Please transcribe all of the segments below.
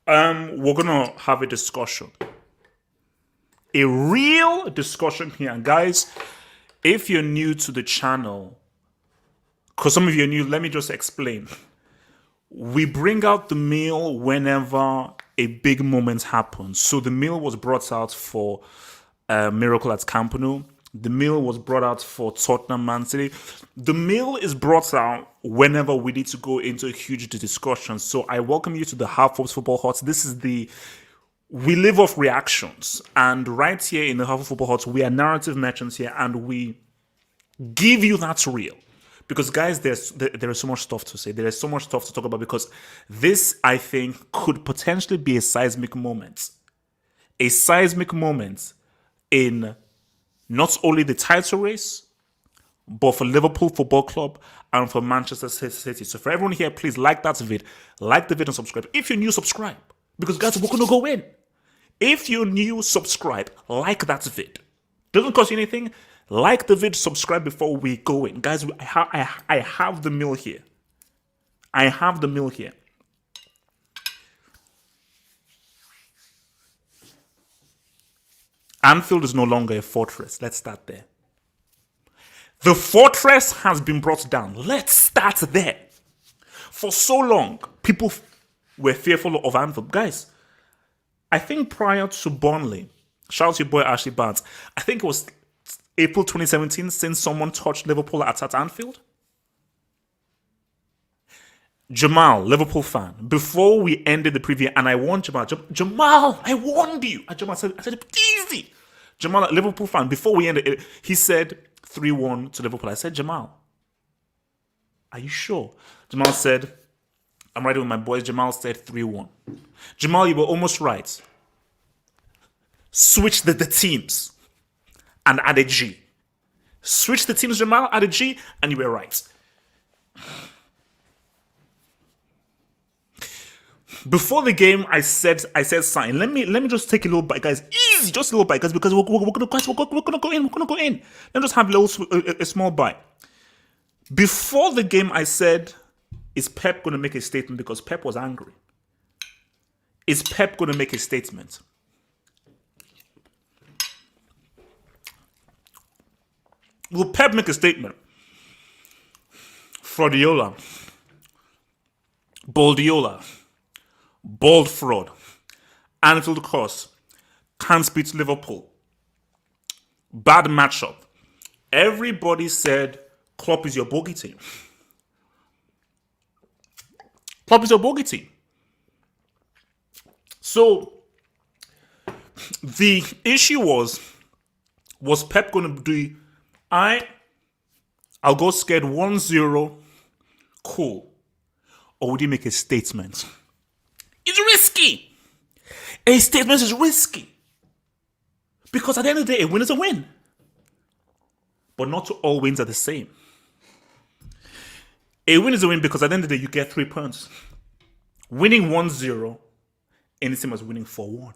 We're gonna have a discussion, a real discussion here, guys. If you're new to the channel, because some of you are new, let me just explain. We bring out the meal whenever a big moment happens. So the meal was brought out for Miracle at Camp Nou. The meal was brought out for Tottenham Man City. The meal is brought out whenever we need to go into a huge discussion. So I welcome you to the Half Forbes Football Hot. This is we live off reactions. And right here in the Half Football Hot, we are narrative merchants here and we give you that real. Because guys, there is so much stuff to say. There is so much stuff to talk about because this, I think, could potentially be a seismic moment. A seismic moment in not only the title race, but for Liverpool Football Club and for Manchester City. So for everyone here, please like that vid, like the video and subscribe. If you're new, subscribe. Because guys, we're going to go in. If you're new, subscribe. Like that vid. Doesn't cost you anything. Like the vid, subscribe before we go in. Guys, I have the meal here. I have the meal here. Anfield is no longer a fortress. Let's start there. The fortress has been brought down. Let's start there. For so long, people were fearful of Anfield. Guys, I think prior to Burnley, shout out to your boy Ashley Barnes, I think it was April 2017 since someone touched Liverpool at Anfield. Jamal, Liverpool fan, before we ended the preview, and I warned Jamal, Jamal, I warned you. And Jamal said, easy. Jamal, Liverpool fan, before we ended it, he said 3-1 to Liverpool. I said, Jamal, are you sure? Jamal said, I'm riding with my boys. Jamal said 3-1. Jamal, you were almost right. Switch the teams and add a G. Switch the teams, Jamal, add a G, and you were right. Before the game, I said something. Let me just take a little bite, guys. Easy, just a little bite, guys, because we're gonna go in. We're gonna go in. Let me just have a small bite. Before the game, I said, "Is Pep gonna make a statement?" Because Pep was angry. Is Pep gonna make a statement? Will Pep make a statement? Fraudiola, Boldiola, Bald fraud, Anfield course, can't beat Liverpool, bad matchup. Everybody said KLOPP is your bogey team. KLOPP is your bogey team. So the issue was Pep going to do? I'll go scared 1-0, cool, or would he make a statement? It's risky. A statement is risky. Because at the end of the day, a win is a win. But not all wins are the same. A win is a win because at the end of the day, you get 3 points. Winning 1-0 ain't the same as winning 4-1.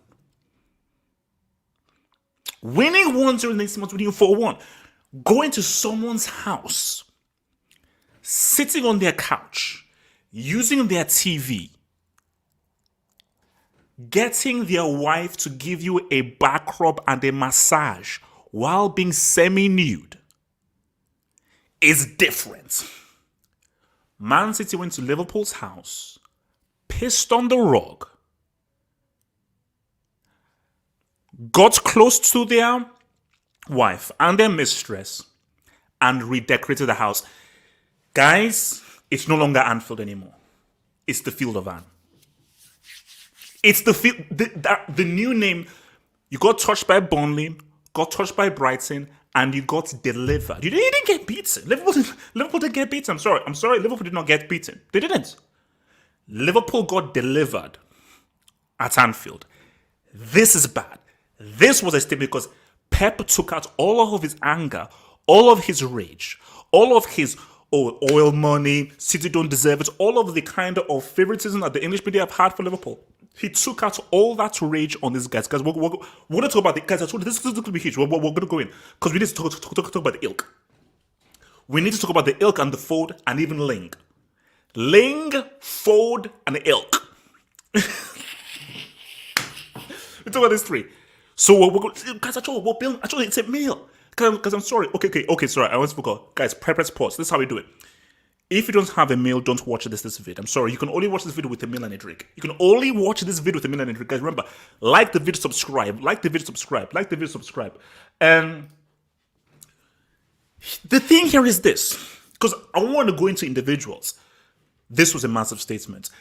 Winning 1-0 ain't the same as winning 4-1. Going to someone's house, sitting on their couch, using their TV, getting their wife to give you a back rub and a massage while being semi-nude is different. Man City went to Liverpool's house, pissed on the rug, got close to their wife and their mistress, and redecorated the house. Guys, it's no longer Anfield anymore. It's the Field of Anne. It's the new name. You got touched by Burnley, got touched by Brighton, and you got delivered. You didn't get beaten. Liverpool didn't get beaten. I'm sorry. Liverpool did not get beaten. They didn't. Liverpool got delivered at Anfield. This is bad. This was a statement because Pep took out all of his anger, all of his rage, all of his oil money, City don't deserve it, all of the kind of favoritism that the English media have had for Liverpool. He took out all that rage on these guys. Guys, we're going to talk about the guys. I told you this is going to be huge. We're going to go in because we need to talk about the ilk. We need to talk about the ilk and the fold and even Ling. Ling, fold, and ilk. talk about these three. So guys, actually, it's a meal. Because I'm sorry. Okay, sorry. I almost forgot. Guys, press pause. This is how we do it. If you don't have a meal, don't watch this video. I'm sorry. You can only watch this video with a meal and a drink. You can only watch this video with a meal and a drink. Guys, remember, like the video, subscribe. Like the video, subscribe. Like the video, subscribe. And the thing here is this, because I want to go into individuals. This was a massive statement.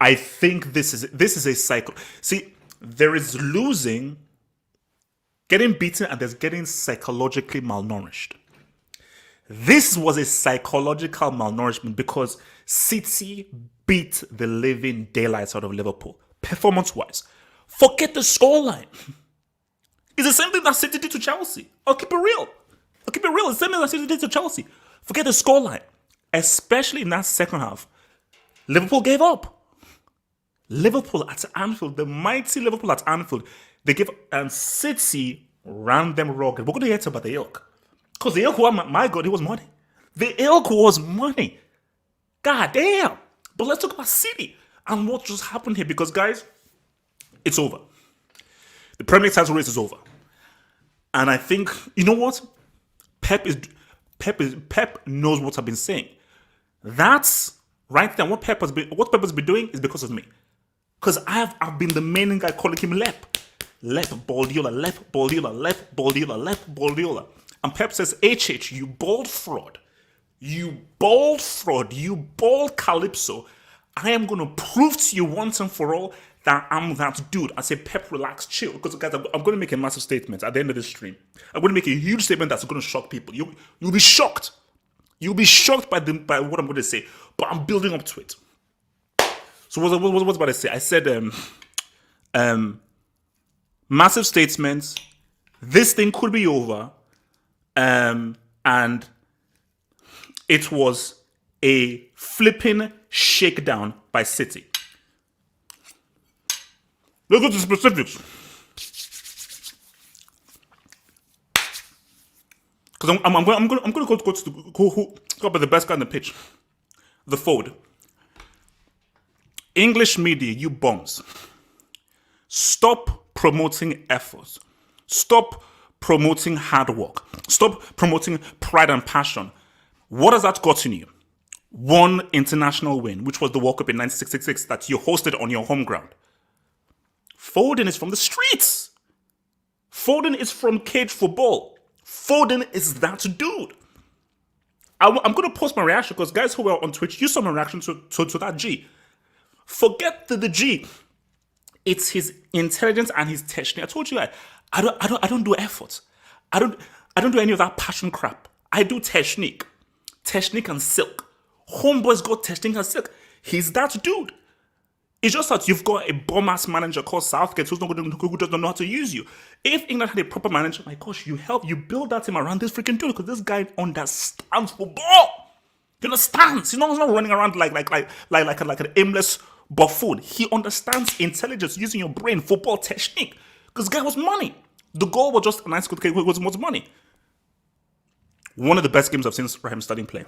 I think this is a cycle. See, there is losing, getting beaten, and there's getting psychologically malnourished. This was a psychological malnourishment because City beat the living daylights out of Liverpool, performance-wise. Forget the scoreline. It's the same thing that City did to Chelsea. I'll keep it real. It's the same thing that City did to Chelsea. Forget the scoreline. Especially in that second half. Liverpool gave up. Liverpool at Anfield, the mighty Liverpool at Anfield, they gave up, and City ran them rugged. We're going to get about the ilk. Because the ilk, my God, it was money. The ilk was money. God damn. But let's talk about City and what just happened here. Because, guys, it's over. The Premier League title race is over. And I think, you know what? Pep knows what I've been saying. That's right there. What Pep has been doing is because of me. Because I've been the main guy calling him Lep. Lep Baldiola, Lep Baldiola, Lep Baldiola, Lep Baldiola. And Pep says, HH, you bald fraud. You bald fraud. You bald Calypso. I am going to prove to you once and for all that I'm that dude. I say, Pep, relax, chill. Because, guys, I'm going to make a massive statement at the end of this stream. I'm going to make a huge statement that's going to shock people. You'll be shocked. You'll be shocked by what I'm going to say. But I'm building up to it. So what was I about to say? I said, massive statements. This thing could be over. And it was a flipping shakedown by City. Let's go to specifics. Because I'm going to go about the best guy on the pitch. The forward. English media, you bums. Stop promoting efforts. Stop promoting hard work. Stop promoting pride and passion. What has that gotten you? One international win, which was the World Cup in 1966 that you hosted on your home ground. Foden is from the streets. Foden is from cage football. Foden is that dude. I'm going to post my reaction because guys who were on Twitch, you saw my reaction to that G. Forget the G. It's his intelligence and his technique. I told you, I don't do effort. I don't do any of that passion crap. I do technique and silk. Homeboy's got technique and silk. He's that dude. It's just that you've got a bum-ass manager called Southgate who doesn't know how to use you. If England had a proper manager, my gosh, you build that team around this freaking dude because this guy understands football. He understands. He's not running around like an aimless buffoon. He understands intelligence, using your brain, football technique. Because the guy was money. The goal was just a nice good was money. One of the best games I've seen Raheem Sterling play.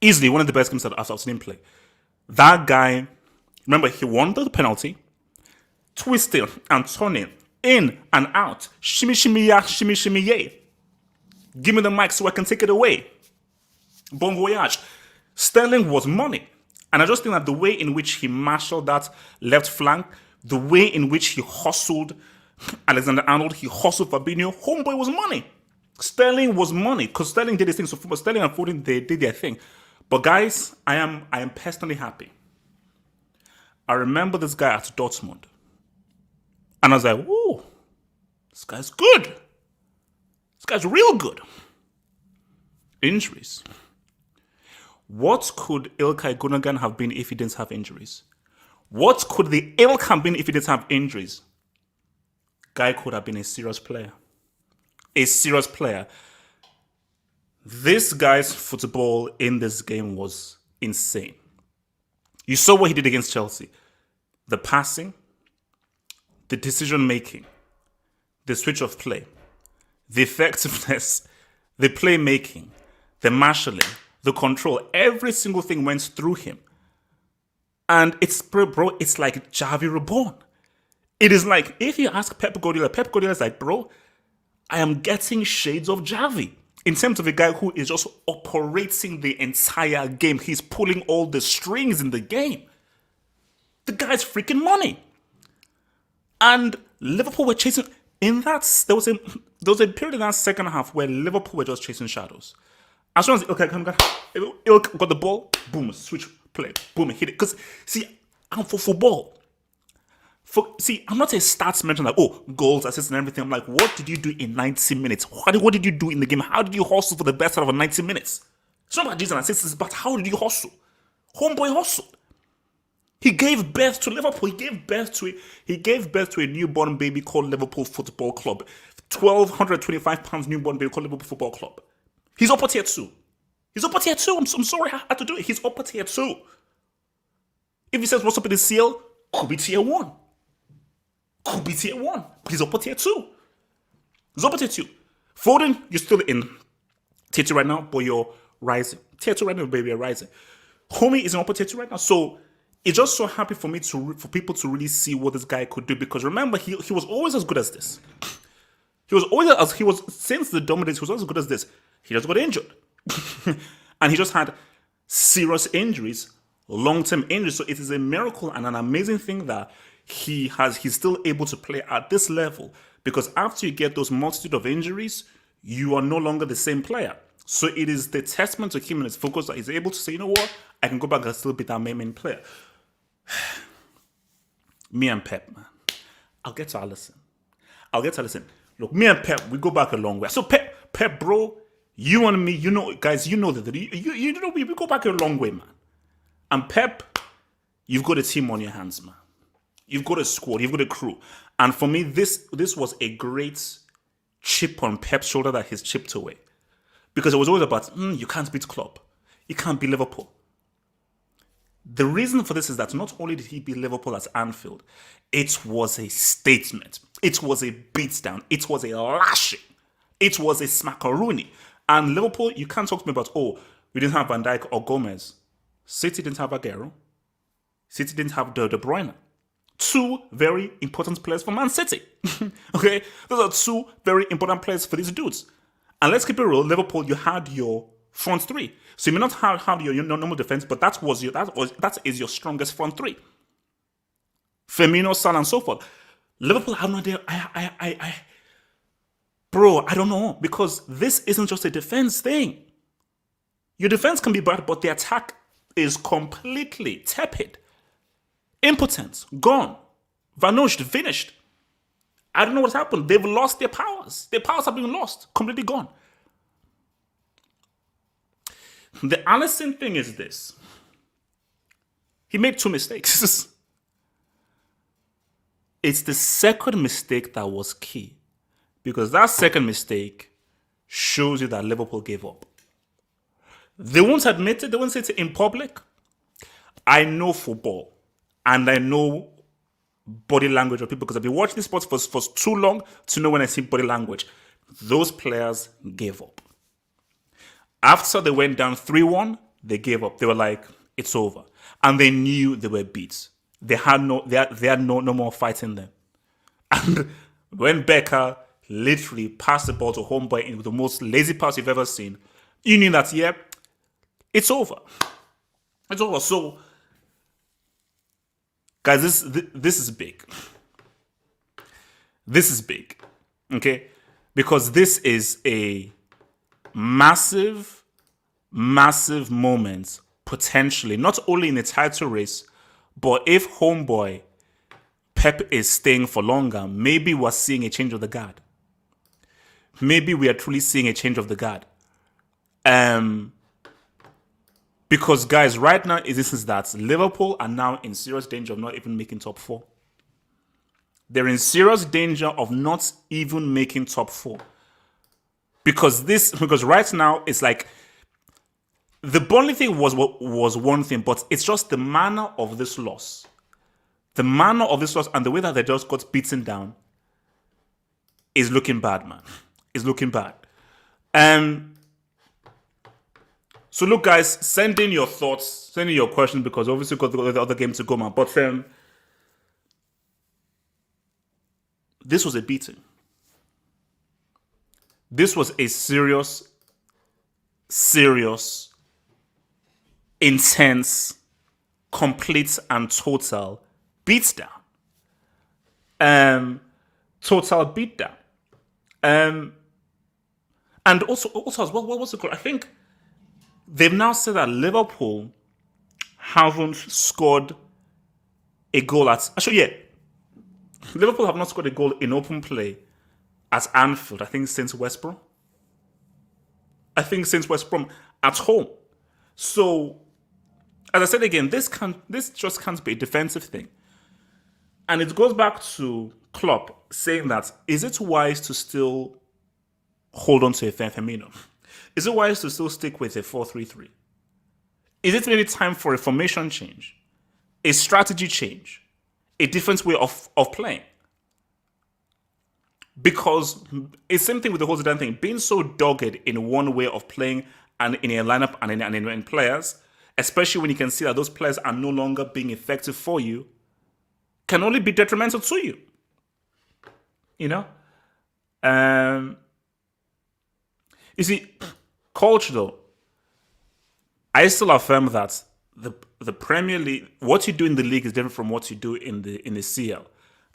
Easily one of the best games that I've seen him play. That guy, remember, he won the penalty, twisting and turning, in and out, shimmy, shimmy, ya, shimmy, shimmy, yay. Give me the mic so I can take it away. Bon voyage. Sterling was money. And I just think that the way in which he marshaled that left flank, the way in which he hustled Alexander-Arnold, he hustled Fabinho, homeboy was money. Sterling was money because Sterling did his thing. So Sterling and Foden, they did their thing. But guys, I am personally happy. I remember this guy at Dortmund. And I was like, whoa, this guy's good. This guy's real good. Injuries. What could Ilkay Gundogan have been if he didn't have injuries? What could the ilk have been if he didn't have injuries? Guy could have been a serious player. A serious player. This guy's football in this game was insane. You saw what he did against Chelsea. The passing, the decision-making, the switch of play, the effectiveness, the playmaking, the marshalling, the control. Every single thing went through him. And bro, it's like Javi reborn. It is like, if you ask Pep Guardiola is like, bro, I am getting shades of Javi. In terms of a guy who is just operating the entire game. He's pulling all the strings in the game. The guy's freaking money. And Liverpool were chasing, there was a period in that second half where Liverpool were just chasing shadows. As soon as, okay, come, Ilk got the ball, boom, switch play, boom, hit it. Because, see, I'm for football. I'm not a stats mention like, oh, goals, assists, and everything. I'm like, what did you do in 90 minutes? What did you do in the game? How did you hustle for the best out of 90 minutes? It's not about just an assist, it's about how did you hustle? Homeboy hustled. He gave birth to Liverpool. He gave birth to a newborn baby called Liverpool Football Club. £1,225 newborn baby called Liverpool Football Club. He's upper tier 2. I'm sorry I had to do it. He's upper tier 2. If he says what's up in the CL, could be tier 1. He's upper tier 2. Foden, you're still in tier 2 right now, but you're rising. Tier 2 right now, baby, you're rising. Homie is in upper tier 2 right now. So it's just so happy for people to really see what this guy could do. Because remember, he was always as good as this. Since the dominance, he was always as good as this. He just got injured. And he just had serious injuries, long-term injuries. So it is a miracle and an amazing thing that he's still able to play at this level, because after you get those multitude of injuries, you are no longer the same player. So it is the testament to him and his focus that he's able to say, you know what, I can go back and still be that main player. Me and Pep, man. I'll get to Alisson. Look, me and Pep, we go back a long way. So Pep, bro, you and me, you know, guys, you know that you know we go back a long way, man. And Pep, you've got a team on your hands, man. You've got a squad, you've got a crew. And for me, this was a great chip on Pep's shoulder that he's chipped away. Because it was always about, you can't beat Klopp. You can't beat Liverpool. The reason for this is that not only did he beat Liverpool at Anfield, it was a statement. It was a beatdown. It was a lashing. It was a smackaroonie. And Liverpool, you can't talk to me about, we didn't have Van Dijk or Gomez. City didn't have Aguero. City didn't have De Bruyne. Two very important players for Man City. Okay? Those are two very important players for these dudes. And let's keep it real. Liverpool, you had your front three. So you may not have your normal defense, but that is your strongest front three. Firmino, Salah, and so forth. Liverpool, I have no idea. Bro, I don't know. Because this isn't just a defense thing. Your defense can be bad, but the attack is completely tepid. Impotent. Gone. Vanished. Finished. I don't know what's happened. They've lost their powers. Their powers have been lost. Completely gone. The Alisson thing is this. He made two mistakes. It's the second mistake that was key. Because that second mistake shows you that Liverpool gave up. They won't admit it. They won't say it in public. I know football. And I know body language of people because I've been watching this sport for too long to know when I see body language. Those players gave up. After they went down 3-1, they gave up. They were like, it's over. And they knew they were beat. They had no more fight in them. And when Becker literally passed the ball to homeboy in the most lazy pass you've ever seen, you knew that, it's over. It's over. So, guys, this is big. This is big. Okay? Because this is a massive moment, potentially, not only in the title race, but if homeboy Pep is staying for longer, maybe we're seeing a change of the guard. Maybe we are truly seeing a change of the guard. Because, guys, right now, this is that Liverpool are now in serious danger of not even making top 4. They're in serious danger of not even making top 4. Because right now, it's like, the Burnley thing was one thing, but it's just the manner of this loss. The manner of this loss and the way that they just got beaten down is looking bad, man. It's looking bad. So look, guys, send in your thoughts, send in your questions, because obviously we've got the other game to go, man. But this was a beating. This was a serious, intense, complete and total beatdown. Total beatdown. And also as well, what was it called? I think they've now said that Liverpool haven't scored a goal at... Actually, yeah. Liverpool have not scored a goal in open play at Anfield, I think, since West Brom. At home. So, as I said again, this just can't be a defensive thing. And it goes back to Klopp saying that, is it wise to still hold on to a Firmino? Is it wise to still stick with a 4-3-3? Is it maybe time for a formation change? A strategy change? A different way of playing? Because it's the same thing with the whole Zidane thing. Being so dogged in one way of playing and in a lineup and in players, especially when you can see that those players are no longer being effective for you, can only be detrimental to you. You know? You see, culture though, I still affirm that the Premier League, what you do in the league is different from what you do in the CL.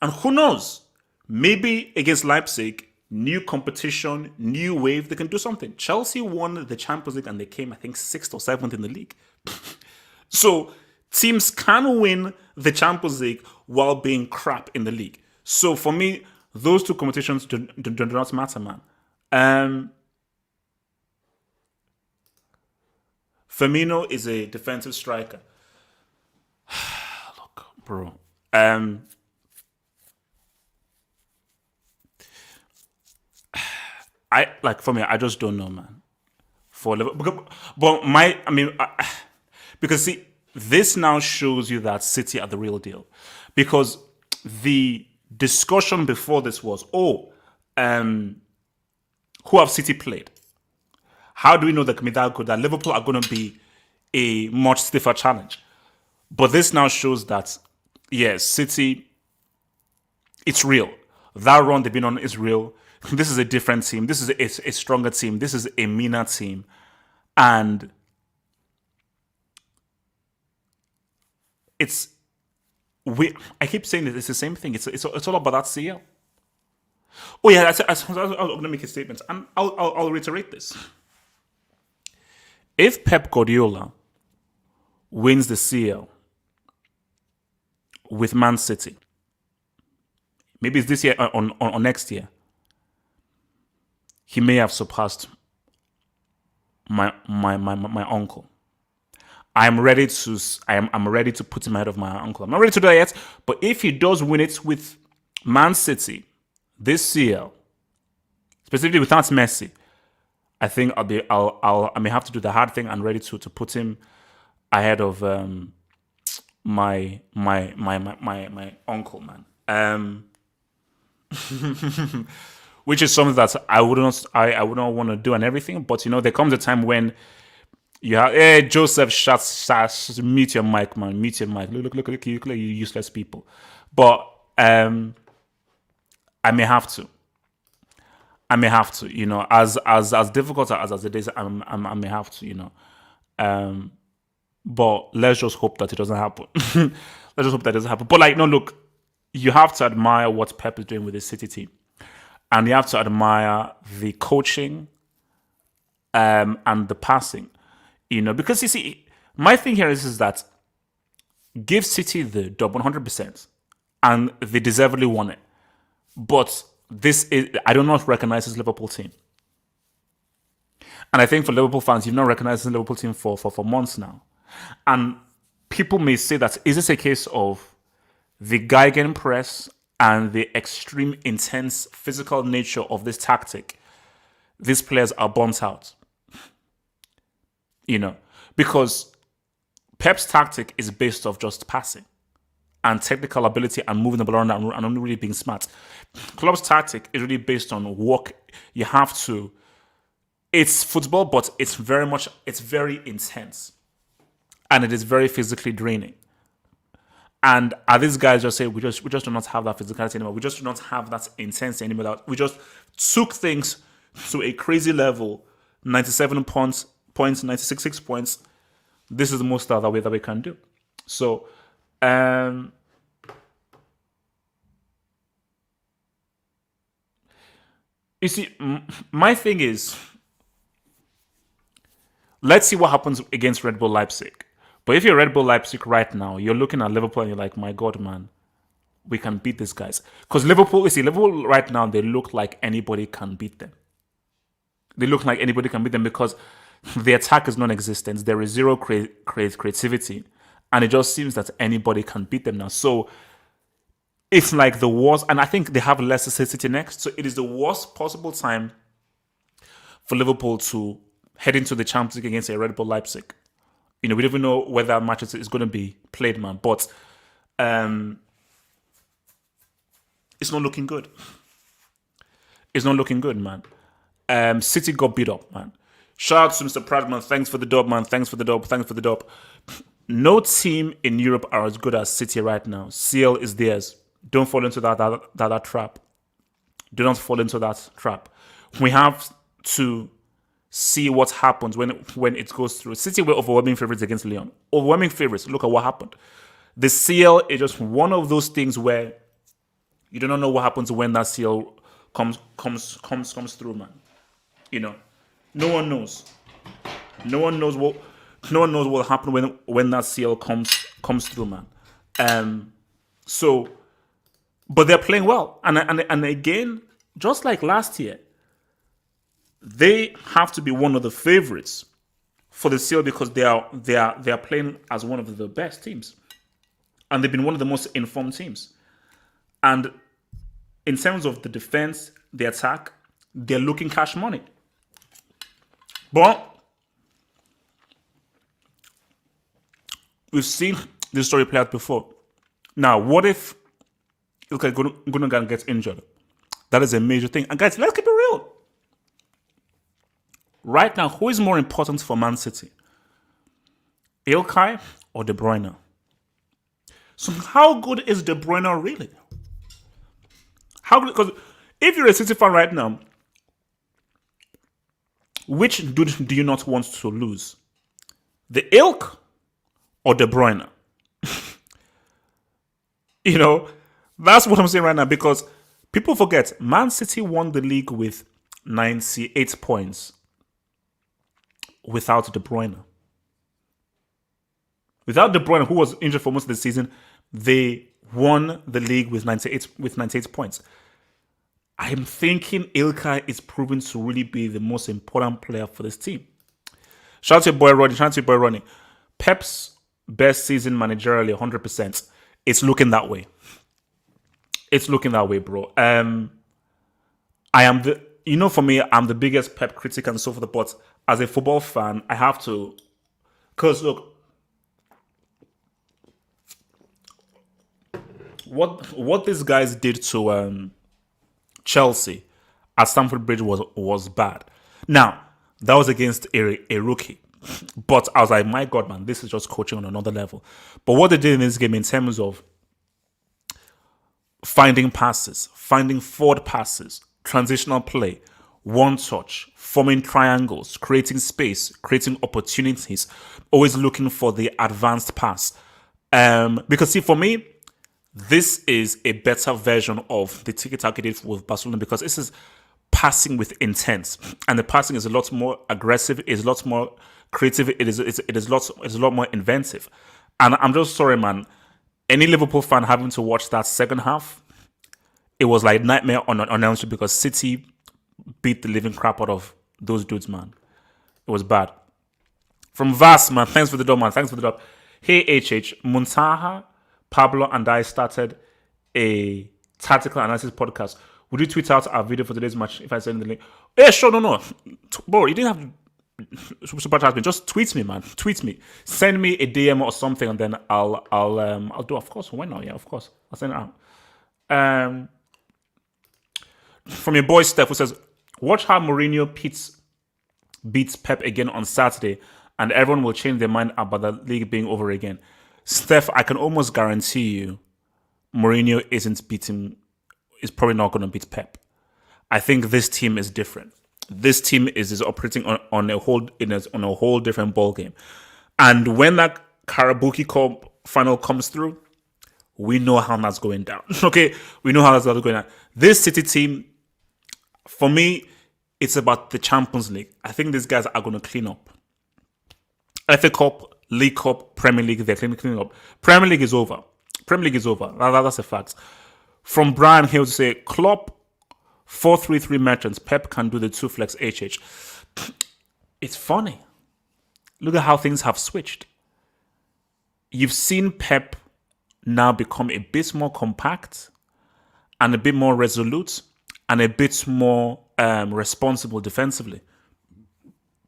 And who knows? Maybe against Leipzig, new competition, new wave, they can do something. Chelsea won the Champions League and they came, I think, 6th or 7th in the league. So teams can win the Champions League while being crap in the league. So for me, those two competitions do not matter, man. Firmino is a defensive striker. Look, bro. For me, I just don't know, man. Because see, this now shows you that City are the real deal. Because the discussion before this was, who have City played? How do we know that can be that good? That Liverpool are going to be a much stiffer challenge. But this now shows that, yes, City, it's real. That run they've been on is real. This is a different team. This is a stronger team. This is a meaner team. And I keep saying that it's the same thing. It's all about that CL. Oh yeah, I was going to make a statement, and I'll reiterate this. If Pep Guardiola wins the CL with Man City, maybe it's this year or next year, he may have surpassed my uncle. I'm ready to put him ahead of my uncle. I'm not ready to do that yet, but if he does win it with Man City this CL, specifically without Messi, I think I may have to do the hard thing and ready to put him ahead of my uncle, man. Which is something that I would not want to do and everything. But there comes a time when you have, hey, Joseph, shut, mute your mic, man, mute your mic. Look, you useless people. But I may have to. As difficult as it is, I may have to, but let's just hope that it doesn't happen. Let's just hope that it doesn't happen. But look, you have to admire what Pep is doing with the City team. And you have to admire the coaching and the passing, because you see, my thing here is that give City the dub 100%, and they deservedly won it. But I do not recognize this Liverpool team. And I think for Liverpool fans, you've not recognized this Liverpool team for months now. And people may say that, is this a case of the Gegenpress and the extreme intense physical nature of this tactic? These players are burnt out. Because Pep's tactic is based off just passing and technical ability and moving the ball around and only really being smart. Klopp's tactic is really based on work. You have to It's football, but it's very intense, and it is very physically draining. And these guys just say we just do not have that physicality anymore. We just do not have that intensity anymore. We just took things to a crazy level. 97 points, 96 points. This is the most that we can do. So, you see, my thing is, let's see what happens against Red Bull Leipzig. But if you're Red Bull Leipzig right now, you're looking at Liverpool and you're like, my God, man, we can beat these guys. Because Liverpool right now, they look like anybody can beat them. They look like anybody can beat them because the attack is non-existent. There is zero creativity. And it just seems that anybody can beat them now. So it's like the worst. And I think they have Leicester City next. So it is the worst possible time for Liverpool to head into the Champions League against a Red Bull Leipzig. We don't even know whether that match is going to be played, man. But it's not looking good. It's not looking good, man. City got beat up, man. Shout out to Mr. Pradman. Thanks for the dub, man. Thanks for the dub. No team in Europe are as good as City right now. CL is theirs. Don't fall into that trap. Do not fall into that trap. We have to see what happens when it goes through. City were overwhelming favorites against Lyon. Overwhelming favorites. Look at what happened. The CL is just one of those things where you do not know what happens when that CL comes through, man. No one knows. No one knows what will happen when that CL comes through, man. But they're playing well, and again, just like last year, they have to be one of the favorites for the CL because they are playing as one of the best teams, and they've been one of the most informed teams. And in terms of the defense, the attack, they're looking cash money. But we've seen this story play out before. Now, what if Gundogan gets injured? That is a major thing. And guys, let's keep it real. Right now, who is more important for Man City? Ilkay or De Bruyne? So how good is De Bruyne really? How good? Because if you're a City fan right now, which dude do you not want to lose? The Ilk or De Bruyne? That's what I'm saying right now because people forget Man City won the league with 98 points without De Bruyne. Without De Bruyne, who was injured for most of the season, they won the league with 98 points. I'm thinking Ilkay is proven to really be the most important player for this team. Shout out to your boy Ronnie. Pep's best season managerially, 100%. It's looking that way. It's looking that way, bro. For me, I'm the biggest Pep critic and so forth. But as a football fan, I have to, because look, what these guys did to Chelsea at Stamford Bridge was bad. Now, that was against a rookie. But I was like, my God, man, this is just coaching on another level. But what they did in this game in terms of finding passes, finding forward passes, transitional play, one touch, forming triangles, creating space, creating opportunities, always looking for the advanced pass. Because see, for me, this is a better version of the tiki-taka did with Barcelona because this is passing with intent, and the passing is a lot more aggressive, is a lot more creative, it is a lot more inventive. And I'm just sorry, man. Any Liverpool fan having to watch that second half, it was like nightmare on Elm Street because City beat the living crap out of those dudes, man. It was bad. From Vas, man, thanks for the dub, man. Thanks for the dub. Hey, HH, Muntaha, Pablo, and I started a tactical analysis podcast. Would you tweet out our video for today's match if I send the link? Yeah, sure, no. Bro, you didn't have super chat me. Just tweet me, man. Tweet me. Send me a DM or something, and then I'll do. Of course, why not? Yeah, of course, I'll send it out. From your boy Steph, who says, "Watch how Mourinho pits beats Pep again on Saturday, and everyone will change their mind about the league being over again. Steph, I can almost guarantee you Mourinho is probably not going to beat Pep. I think this team is different. This team is operating on a whole different ball game. And when that Karabuki Cup final comes through, we know how that's going down. Okay, we know how that's going down. This City team, for me, it's about the Champions League. I think these guys are going to clean up. FA Cup, League Cup, Premier League, they're cleaning up. Premier League is over. Premier League is over. That's a fact. From Brian Hill to say, Klopp, 4-3-3 merchants, Pep can do the 2 flex HH. It's funny. Look at how things have switched. You've seen Pep now become a bit more compact and a bit more resolute and a bit more responsible defensively.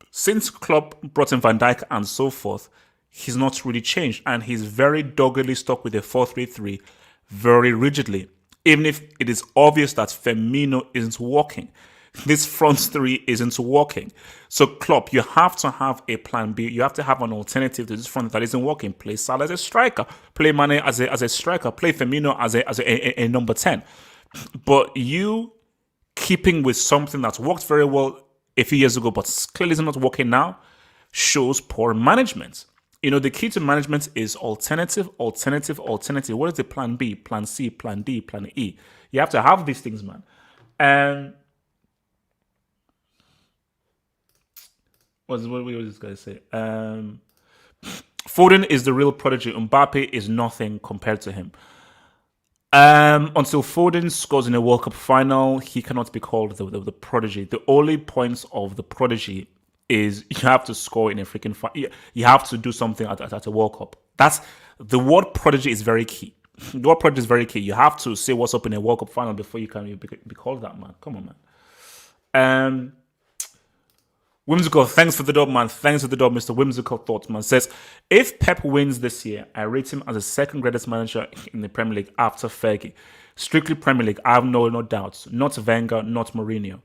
Since Klopp brought in Van Dijk and so forth, he's not really changed, and he's very doggedly stuck with a 4-3-3 very rigidly. Even if it is obvious that Firmino isn't working, this front three isn't working. So Klopp, you have to have a plan B. You have to have an alternative to this front that isn't working. Play Salah as a striker, play Mane as a striker, play Firmino as a number 10. But you keeping with something that's worked very well a few years ago, but clearly is not working now, shows poor management. You know, the key to management is alternative. What is the plan B, plan C, plan D, plan E? You have to have these things, man. And what was this guy say? Foden is the real prodigy. Mbappe is nothing compared to him. Until Foden scores in a World Cup final, he cannot be called the prodigy. The only points of the prodigy is you have to score in a freaking you have to do something at a World Cup. That's the word prodigy is very key. The word prodigy is very key. You have to say what's up in a World Cup final before you can be called that, man. Come on, man. Whimsical, thanks for the dub, man. Thanks for the dub, Mr. Whimsical Thoughts, man. Says, if Pep wins this year, I rate him as the second greatest manager in the Premier League after Fergie. Strictly Premier League, I have no doubts. Not Wenger, not Mourinho.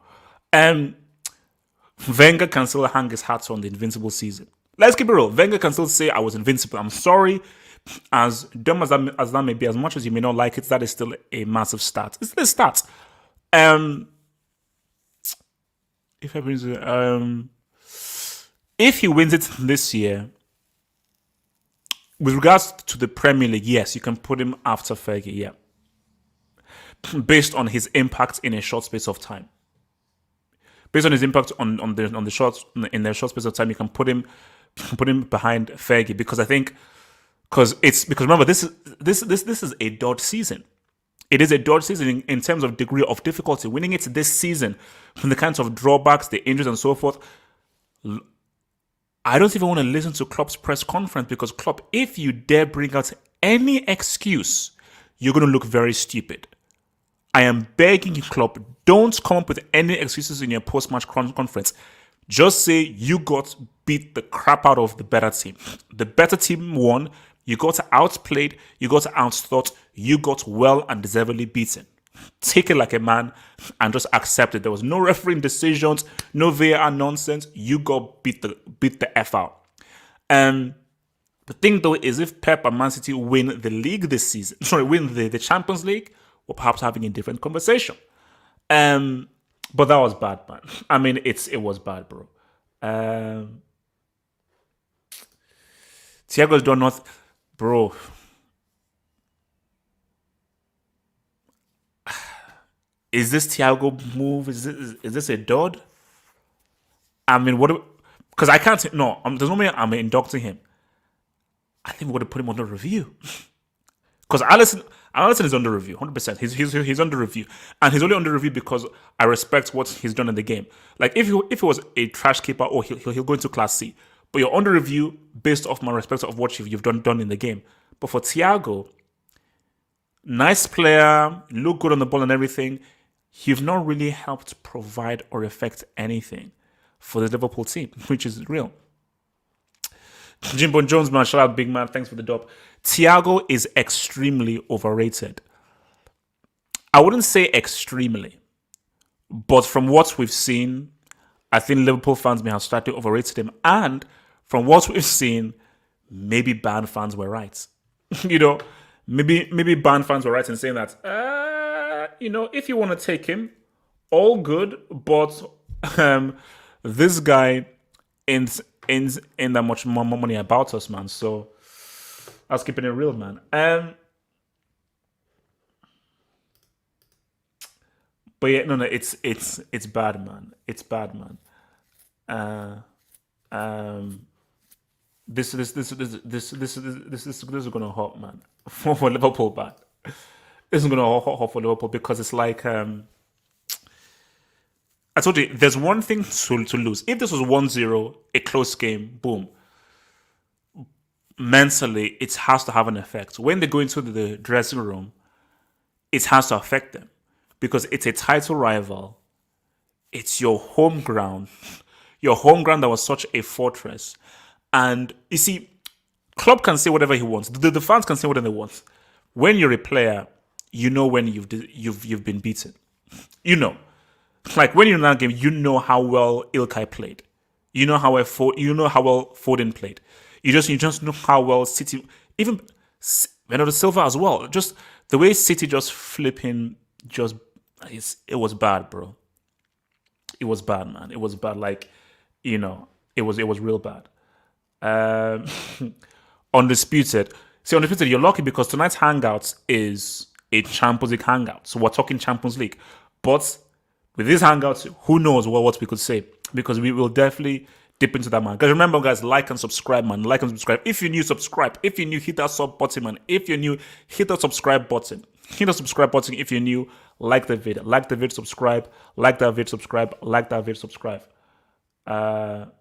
Wenger can still hang his hat on the invincible season. Let's keep it real. Wenger can still say, I was invincible. I'm sorry. As dumb as that may be, as much as you may not like it, that is still a massive stat. It's still a stat. If he wins it this year, with regards to the Premier League, yes, you can put him after Fergie, yeah. Based on his impact in a short space of time. Based on his impact in the short space of time, you can put him behind Fergie because I think because remember this is a dud season. It is a dud season in terms of degree of difficulty. Winning it this season, from the kinds of drawbacks, the injuries, and so forth, I don't even want to listen to Klopp's press conference because Klopp, if you dare bring out any excuse, you're going to look very stupid. I am begging you, Klopp, don't come up with any excuses in your post-match conference. Just say you got beat the crap out of the better team. The better team won. You got outplayed, you got outthought, you got well and deservedly beaten. Take it like a man and just accept it. There was no refereeing decisions, no VAR nonsense. You got beat the F out. The thing though is if Pep and Man City win the league this season, win the Champions League, we're perhaps having a different conversation. But that was bad, man. I mean, it was bad, bro. Thiago's done nothing. Bro, is this Thiago move? Is this a dud? I mean, what? Because I can't. No, there's no way I'm inducting him. I think we would have put him under review. Because Alisson is under review, 100%. He's under review, and he's only under review because I respect what he's done in the game. Like if he was a trash keeper, he'll go into Class C. But you're under review based off my respect of what you've done in the game. But for Thiago, nice player, look good on the ball and everything, you've not really helped provide or affect anything for the Liverpool team, which is real. Jimbo Jones, man, shout out, big man. Thanks for the dub. Thiago is extremely overrated. I wouldn't say extremely, but from what we've seen, I think Liverpool fans may have slightly overrated him. And from what we've seen, maybe Bayern fans were right. you know, maybe Bayern fans were right in saying that, if you want to take him, all good, but this guy ain't that much more money about us, man. So I was keeping it real, man. But yeah, no, it's bad, man. It's bad, man. This is gonna hurt, man. For Liverpool, bad. This is gonna hurt for Liverpool because it's like I told you, there's one thing to lose. If this was 1-0, a close game, boom. Mentally, it has to have an effect. When they go into the dressing room, it has to affect them because it's a title rival. It's your home ground. Your home ground that was such a fortress. And you see, Klopp can say whatever he wants. The fans can say whatever they want. When you're a player, you know when you've been beaten. You know. Like when you're in that game, you know how well Ilkay played. You know how well Foden played. You just know how well City, even Bernardo Silva as well. Just the way City just flipping, it was bad, bro. It was bad, man. It was bad. Like, it was real bad. Undisputed. See, Undisputed, you're lucky because tonight's hangouts is a Champions League hangout. So we're talking Champions League. But with these hangouts, who knows what we could say? Because we will definitely dip into that, man. Guys, remember, guys, like and subscribe, man. Like and subscribe. If you're new, subscribe. If you're new, hit that sub button, man. If you're new, hit that subscribe button. Hit the subscribe button if you're new. Like the video. Like the video, subscribe. Like that video, subscribe. Like that video, subscribe. No,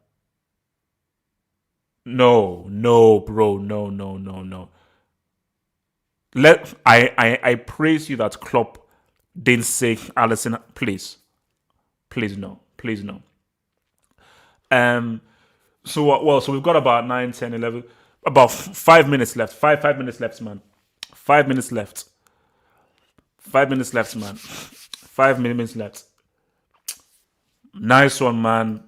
bro. No. I praise you that Klopp didn't say Alisson, please no. So we've got about 9, 10, 11, about 5 minutes left. 5 minutes left, man. 5 minutes left. 5 minutes left, man. 5 minutes left. Nice one, man.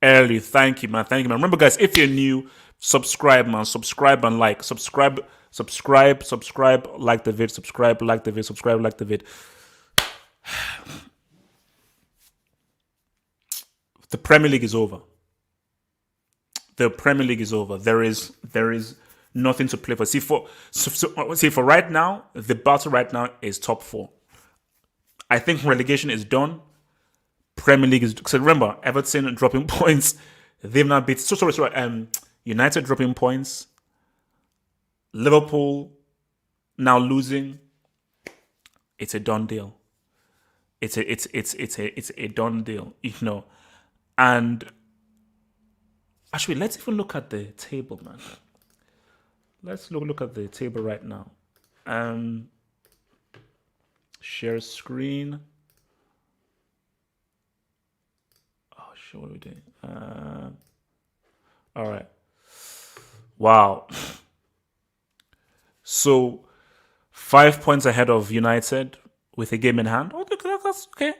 Early. Thank you, man. Remember, guys, if you're new, subscribe, man. Subscribe and like. Subscribe. Like the vid. Subscribe. Like the vid. The Premier League is over. There is nothing to play for. See for right now, the battle right now is top 4. I think relegation is done. Premier League is. So remember, Everton dropping points. They've not beat. Sorry. United dropping points. Liverpool now losing. It's a done deal. It's a done deal, And actually, let's even look at the table, man. Let's look at the table right now. Share screen. Oh shit, what are we doing? All right. Wow. So 5 points ahead of United with a game in hand. Oh, that's okay.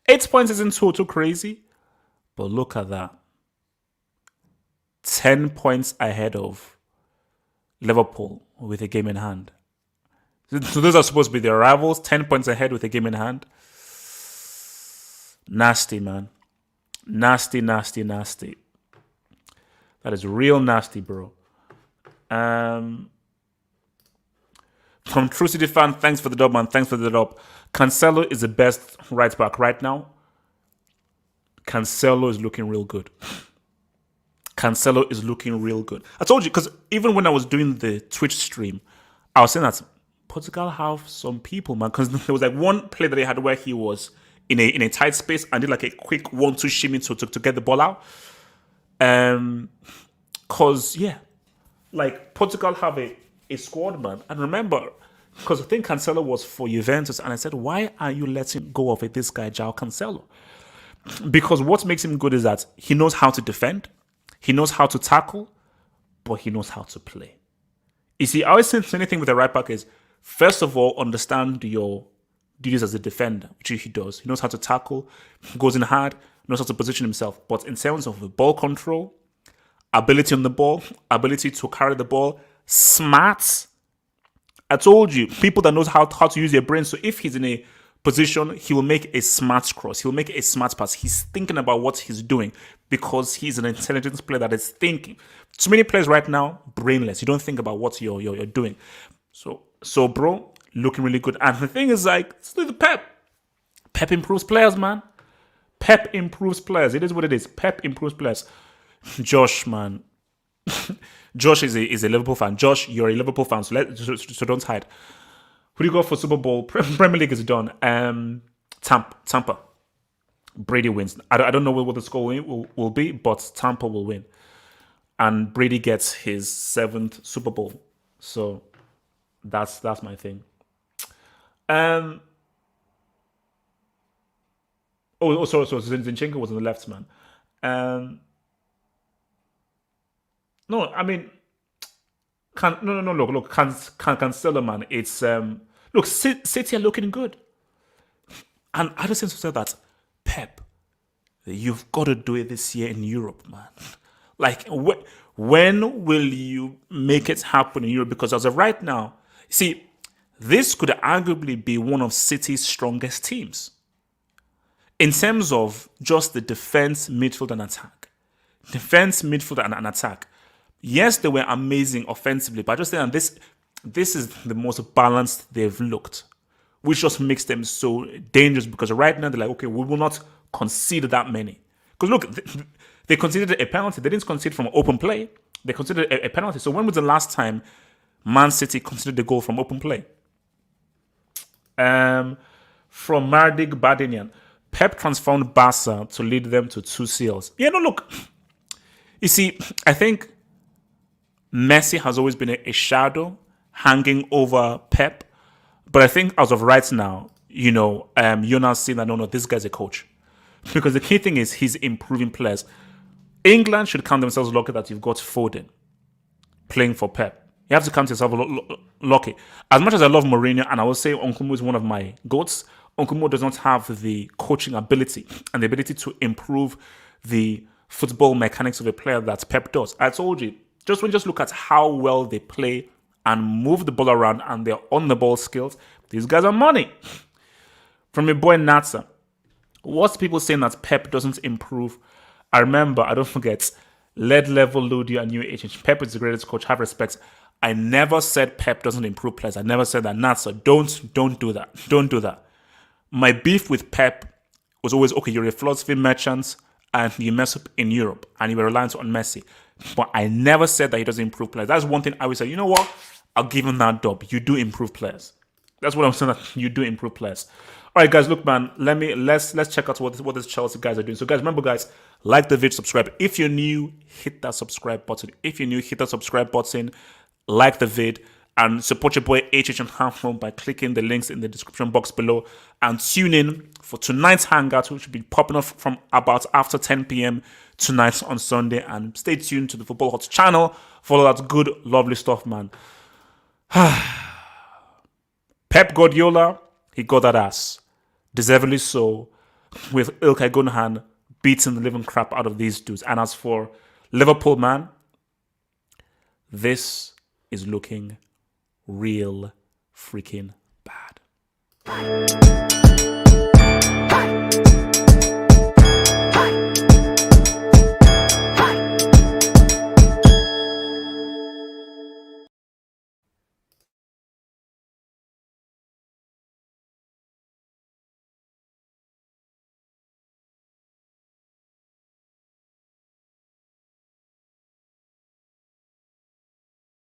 8 points isn't too crazy. But look at that. 10 points ahead of Liverpool with a game in hand. So those are supposed to be their rivals. 10 points ahead with a game in hand. Nasty, man. Nasty. That is real nasty, bro. From True City fan, thanks for the dub, man. Thanks for the dub. Cancelo is the best right back right now. Cancelo is looking real good. I told you, because even when I was doing the Twitch stream, I was saying that Portugal have some people, man. Because there was like one play that they had where he was in a tight space and did like a quick 1-2 shimmy to get the ball out. Because, yeah, like Portugal have a squad, man. And remember, because I think Cancelo was for Juventus, and I said, why are you letting go of this guy, João Cancelo? Because what makes him good is that he knows how to defend, he knows how to tackle, but he knows how to play. You see, I always say anything with a right back is, first of all, understand your duties as a defender, which he does. He knows how to tackle, goes in hard, knows how to position himself. But in terms of the ball control, ability on the ball, ability to carry the ball, smart. I told you, people that knows how to use their brain. So if he's in a position, he will make a smart cross. He will make a smart pass. He's thinking about what he's doing because he's an intelligent player that is thinking. Too many players right now, brainless. You don't think about what you're doing. So bro, looking really good. And the thing is, like, it's the Pep. Pep improves players, man. Pep improves players. It is what it is. Pep improves players. Josh, man. Josh is a Liverpool fan. Josh, you're a Liverpool fan, so don't hide. Who do you go for Super Bowl? Premier League is done. Tampa. Brady wins. I don't know what the score will be, but Tampa will win. And Brady gets his 7th Super Bowl. So that's my thing. Sorry. So Zinchenko was on the left, man. No, I mean, look, Cancelo, man. It's look, City are looking good, and I just seem to say that Pep, you've got to do it this year in Europe, man. Like, when will you make it happen in Europe? Because as of right now, see, this could arguably be one of City's strongest teams in terms of just the defense, midfield, and attack. Defense, midfield, and attack. Yes, they were amazing offensively, but I just think that this is the most balanced they've looked, which just makes them so dangerous because right now they're like, okay, we will not concede that many. Because look, they conceded a penalty. They didn't concede from open play. They considered a penalty. So when was the last time Man City considered a goal from open play? From Mardik Badinian. Pep transformed Barca to lead them to 2 CLs. Yeah, no, look. You see, I think Messi has always been a shadow hanging over Pep. But I think as of right now, you're now seeing that, no, this guy's a coach. Because the key thing is he's improving players. England should count themselves lucky that you've got Foden playing for Pep. You have to count yourself lucky. As much as I love Mourinho, and I will say Nkunku is one of my goats, Nkunku does not have the coaching ability and the ability to improve the football mechanics of a player that Pep does. I told you, just look at how well they play and move the ball around and their on-the-ball skills. These guys are money. From a boy Natsa, what's people saying that Pep doesn't improve? I remember, I don't forget, lead level, Ludio, and new agent. Pep is the greatest coach. Have respect. I never said Pep doesn't improve players. I never said that. Natsa, don't do that. Don't do that. My beef with Pep was always, okay, you're a philosophy merchant and you mess up in Europe and you were reliant on Messi. But I never said that he doesn't improve players. That's one thing I would say, you know what? I'll give him that dub. You do improve players. That's what I'm saying, that you do improve players. All right, guys, look, man, let's check out what these Chelsea guys are doing. So, guys, remember, guys, like the video, subscribe. If you're new, hit that subscribe button. If you're new, hit that subscribe button, like the vid, and support your boy HH and Handphone by clicking the links in the description box below. And tune in for tonight's hangout, which will be popping off from about after 10 p.m. tonight on Sunday. And stay tuned to the Football Hot channel for all that good, lovely stuff, man. Pep Guardiola, he got that ass. Deservedly so, with Ilkay Gundogan beating the living crap out of these dudes. And as for Liverpool, man, this is looking real freaking bad.